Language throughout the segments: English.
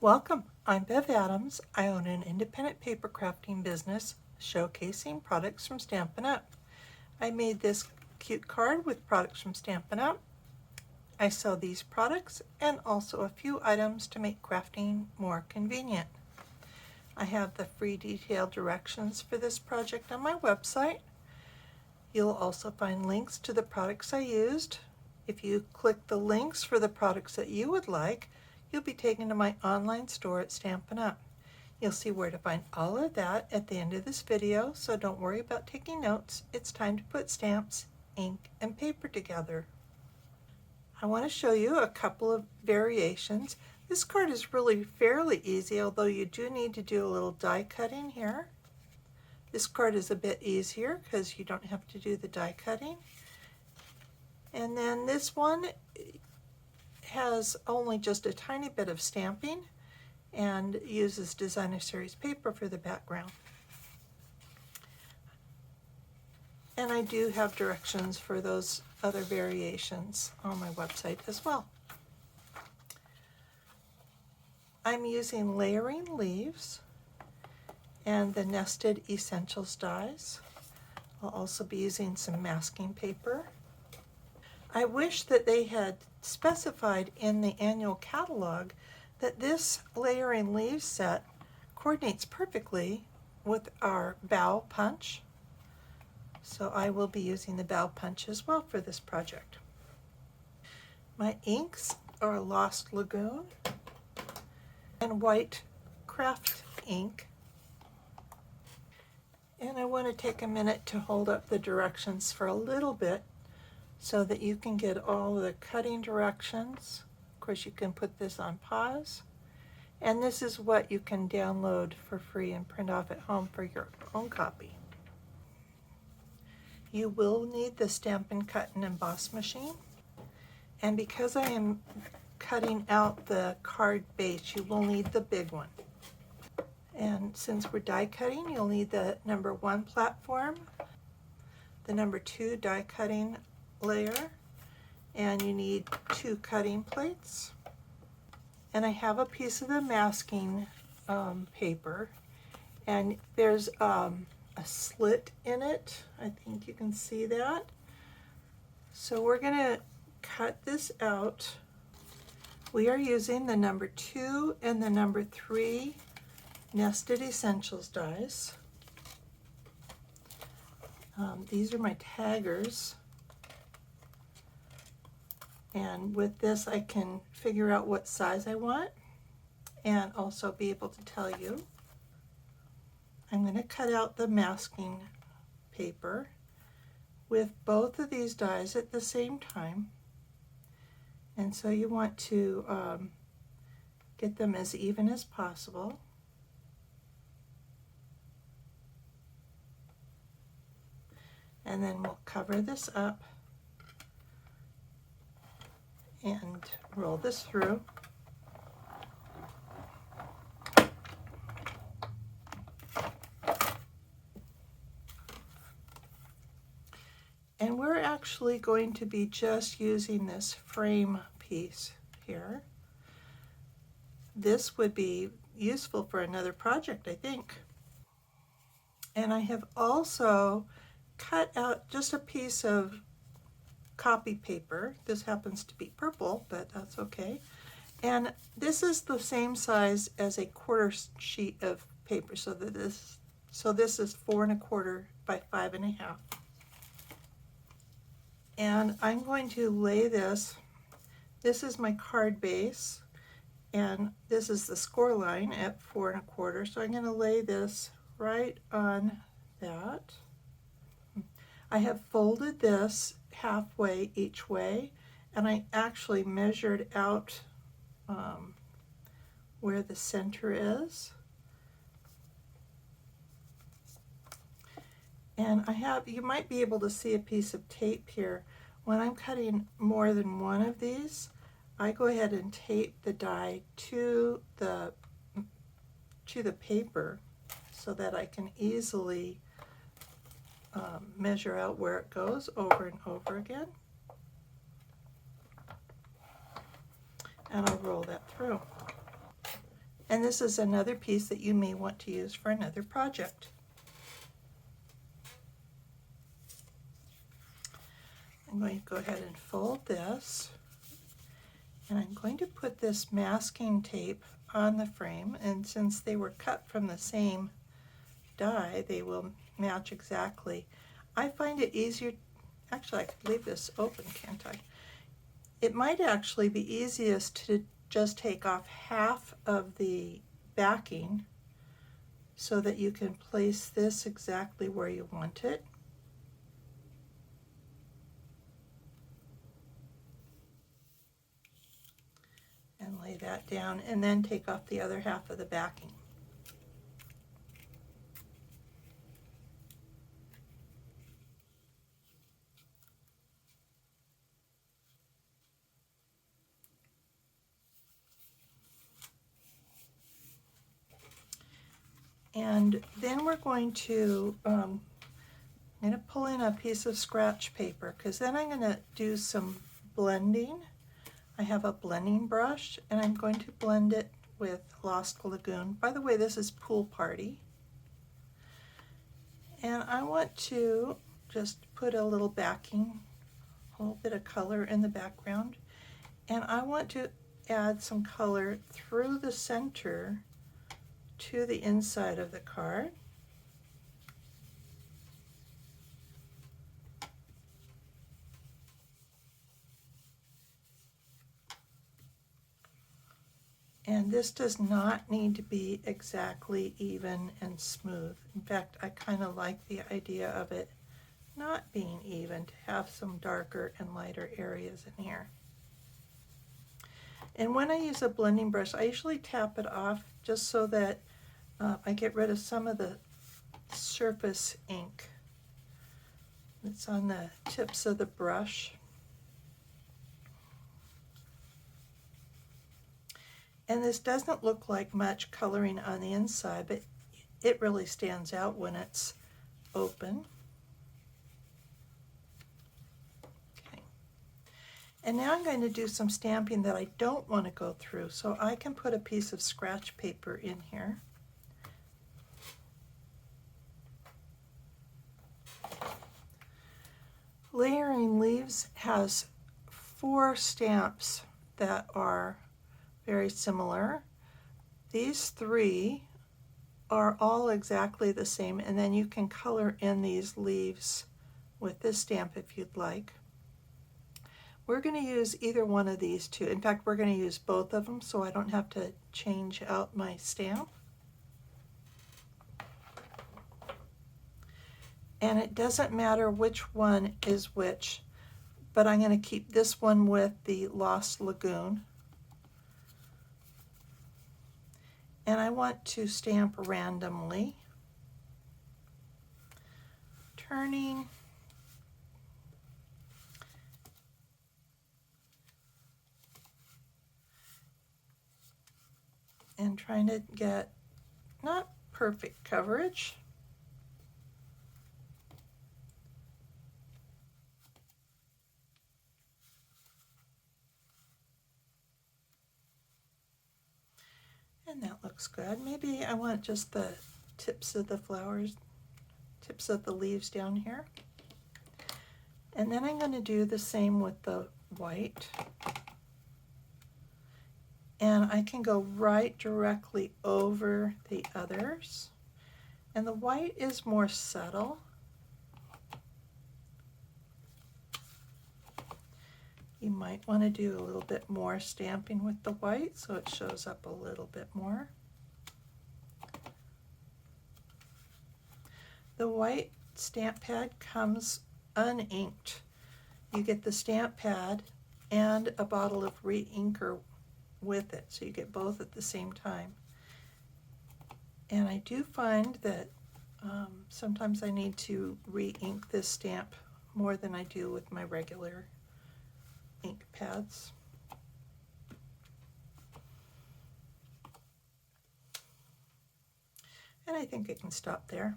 Welcome, I'm Bev Adams. I own an independent paper crafting business showcasing products from Stampin' Up. I made this cute card with products from Stampin' Up. I sell these products and also a few items to make crafting more convenient. I have the free detailed directions for this project on my website. You'll also find links to the products I used. If you click the links for the products that you would like, you'll be taken to my online store at Stampin' Up. You'll see where to find all of that at the end of this video, so don't worry about taking notes. It's time to put stamps, ink, and paper together. I want to show you a couple of variations. This card is really fairly easy, although you do need to do a little die cutting here. This card is a bit easier because you don't have to do the die cutting. And then this one has only just a tiny bit of stamping and uses Designer Series paper for the background. And I do have directions for those other variations on my website as well. I'm using Layering Leaves and the Nested Essentials dies. I'll also be using some masking paper. I wish that they had specified in the annual catalog that this Layering Leaves set coordinates perfectly with our bow punch. So I will be using the bow punch as well for this project. My inks are Lost Lagoon and White Craft ink. And I want to take a minute to hold up the directions for a little bit so that you can get all the cutting directions. Of course, you can put this on pause. And this is what you can download for free and print off at home for your own copy. You will need the Stampin' Cut and Emboss machine. And because I am cutting out the card base, you will need the big one. And since we're die cutting, you'll need the number 1 platform, the number 2 die cutting layer, and you need 2 cutting plates. And I have a piece of the masking paper, and there's a slit in it. I think you can see that. So we're going to cut this out. We are using the number 2 and the number 3 Nested Essentials dies. These are my taggers. And with this I can figure out what size I want and also be able to tell you. I'm going to cut out the masking paper with both of these dies at the same time. And so you want to get them as even as possible. And then we'll cover this up and roll this through. And we're actually going to be just using this frame piece here. This would be useful for another project, I think. And I have also cut out just a piece of copy paper. This happens to be purple, but that's okay. And this is the same size as a quarter sheet of paper, so this is 4 1/4 by 5 1/2. And I'm going to lay this. This is my card base, and this is the score line at 4 1/4. So I'm going to lay this right on that. I have folded this halfway each way, and I actually measured out where the center is. And you might be able to see a piece of tape here. When I'm cutting more than one of these, I go ahead and tape the die to the paper so that I can easily measure out where it goes over and over again. And I'll roll that through. And this is another piece that you may want to use for another project. I'm going to go ahead and fold this, and I'm going to put this masking tape on the frame, and since they were cut from the same die, they will match exactly. I find it easier, actually I could leave this open, can't I? It might actually be easiest to just take off half of the backing so that you can place this exactly where you want it. And lay that down, and then take off the other half of the backing. And then we're going to, I'm going to pull in a piece of scratch paper, because then I'm going to do some blending. I have a blending brush, and I'm going to blend it with Lost Lagoon. By the way, this is Pool Party. And I want to just put a little backing, a little bit of color in the background. And I want to add some color through the center to the inside of the card. And this does not need to be exactly even and smooth. In fact, I kind of like the idea of it not being even, to have some darker and lighter areas in here. And when I use a blending brush, I usually tap it off just so that I get rid of some of the surface ink that's on the tips of the brush. And this doesn't look like much coloring on the inside, but it really stands out when it's open. Okay. And now I'm going to do some stamping that I don't want to go through, so I can put a piece of scratch paper in here. Layering Leaves has 4 stamps that are very similar. These 3 are all exactly the same, and then you can color in these leaves with this stamp if you'd like. We're going to use either one of these two. In fact, we're going to use both of them so I don't have to change out my stamp. And it doesn't matter which one is which, but I'm going to keep this one with the Lost Lagoon. And I want to stamp randomly, turning, and trying to get not perfect coverage. And that looks good. Maybe I want just the tips of the flowers, tips of the leaves down here. And then I'm going to do the same with the white. And I can go right directly over the others. And the white is more subtle. You might want to do a little bit more stamping with the white so it shows up a little bit more. The white stamp pad comes uninked. You get the stamp pad and a bottle of re-inker with it, so you get both at the same time. And I do find that sometimes I need to re-ink this stamp more than I do with my regular ink pads. And I think I can stop there.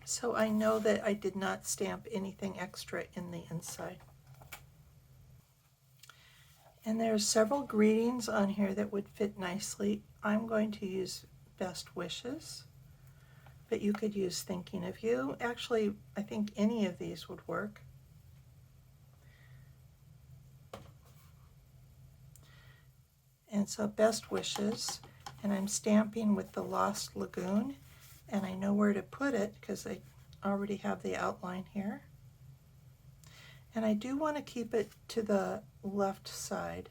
So I know that I did not stamp anything extra in the inside. And there's several greetings on here that would fit nicely. I'm going to use Best Wishes, but you could use Thinking of You. Actually, I think any of these would work. And so Best Wishes, and I'm stamping with the Lost Lagoon, and I know where to put it because I already have the outline here. And I do want to keep it to the left side,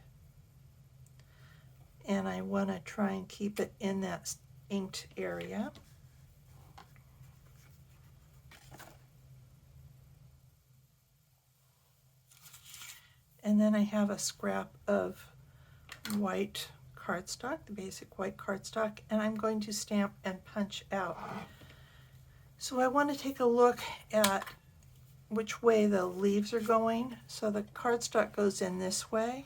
and I want to try and keep it in that inked area. And then I have a scrap of white cardstock, the basic white cardstock, and I'm going to stamp and punch out. So I want to take a look at which way the leaves are going. So the cardstock goes in this way.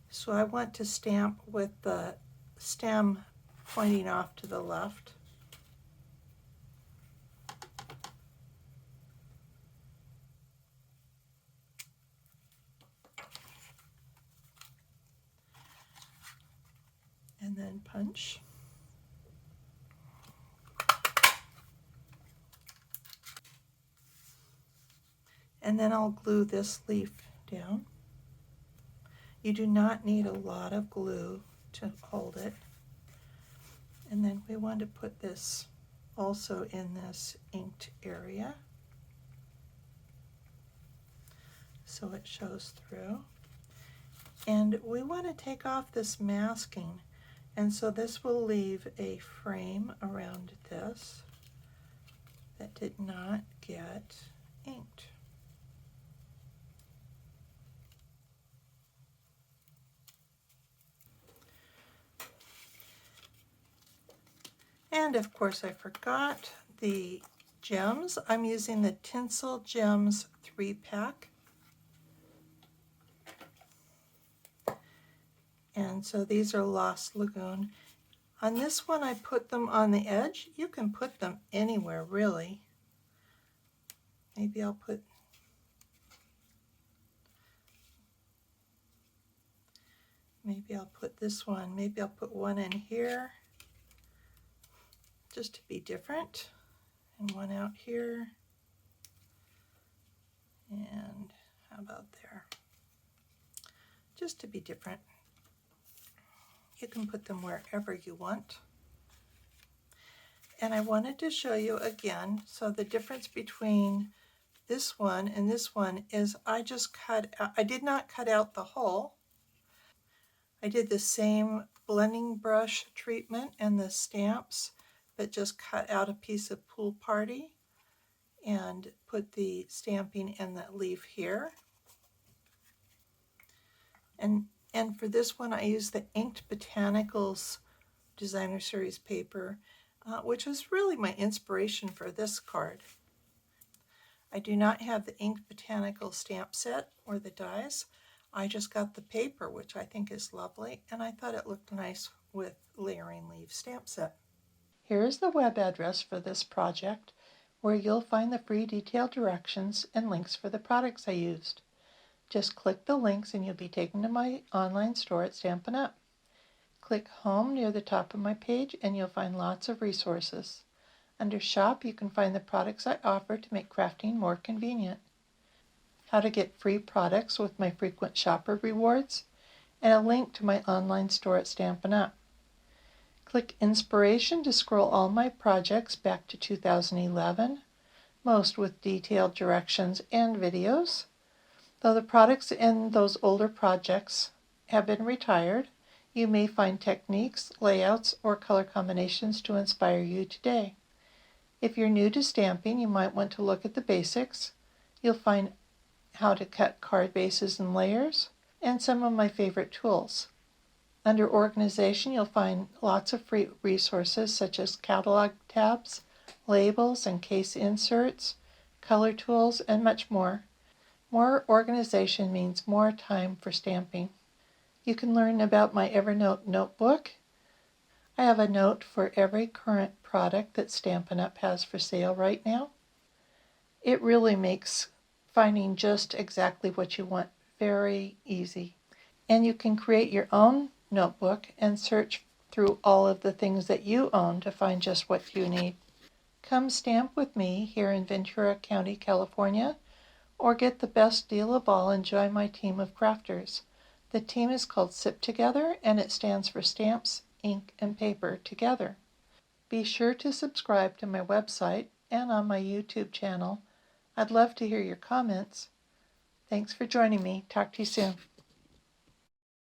So I want to stamp with the stem pointing off to the left. And then punch. And then I'll glue this leaf down. You do not need a lot of glue to hold it. And then we want to put this also in this inked area so it shows through. And we want to take off this masking, and so this will leave a frame around this that did not get inked. And of course I forgot the gems. I'm using the Tinsel Gems 3-pack. And so these are Lost Lagoon. On this one I put them on the edge. You can put them anywhere really. Maybe I'll put this one. Maybe I'll put one in here just to be different, and one out here, and how about there? Just to be different. You can put them wherever you want. And I wanted to show you again, so the difference between this one and this one is I did not cut out the hole. I did the same blending brush treatment and the stamps, but just cut out a piece of Pool Party and put the stamping and the leaf here. And for this one I used the Inked Botanicals Designer Series paper, which was really my inspiration for this card. I do not have the Inked Botanical stamp set or the dies. I just got the paper, which I think is lovely, and I thought it looked nice with Layering Leaves stamp set. Here is the web address for this project, where you'll find the free detailed directions and links for the products I used. Just click the links and you'll be taken to my online store at Stampin' Up! Click Home near the top of my page and you'll find lots of resources. Under Shop, you can find the products I offer to make crafting more convenient, how to get free products with my frequent shopper rewards, and a link to my online store at Stampin' Up! Click Inspiration to scroll all my projects back to 2011, most with detailed directions and videos. Though the products in those older projects have been retired, you may find techniques, layouts, or color combinations to inspire you today. If you're new to stamping, you might want to look at the basics. You'll find how to cut card bases and layers, and some of my favorite tools. Under Organization, you'll find lots of free resources such as catalog tabs, labels and case inserts, color tools, and much more. More organization means more time for stamping. You can learn about my Evernote notebook. I have a note for every current product that Stampin' Up! Has for sale right now. It really makes finding just exactly what you want very easy. And you can create your own notebook and search through all of the things that you own to find just what you need. Come stamp with me here in Ventura County, California, or get the best deal of all and join my team of crafters. The team is called SIP Together, and it stands for Stamps, Ink, and Paper Together. Be sure to subscribe to my website and on my YouTube channel. I'd love to hear your comments. Thanks for joining me. Talk to you soon.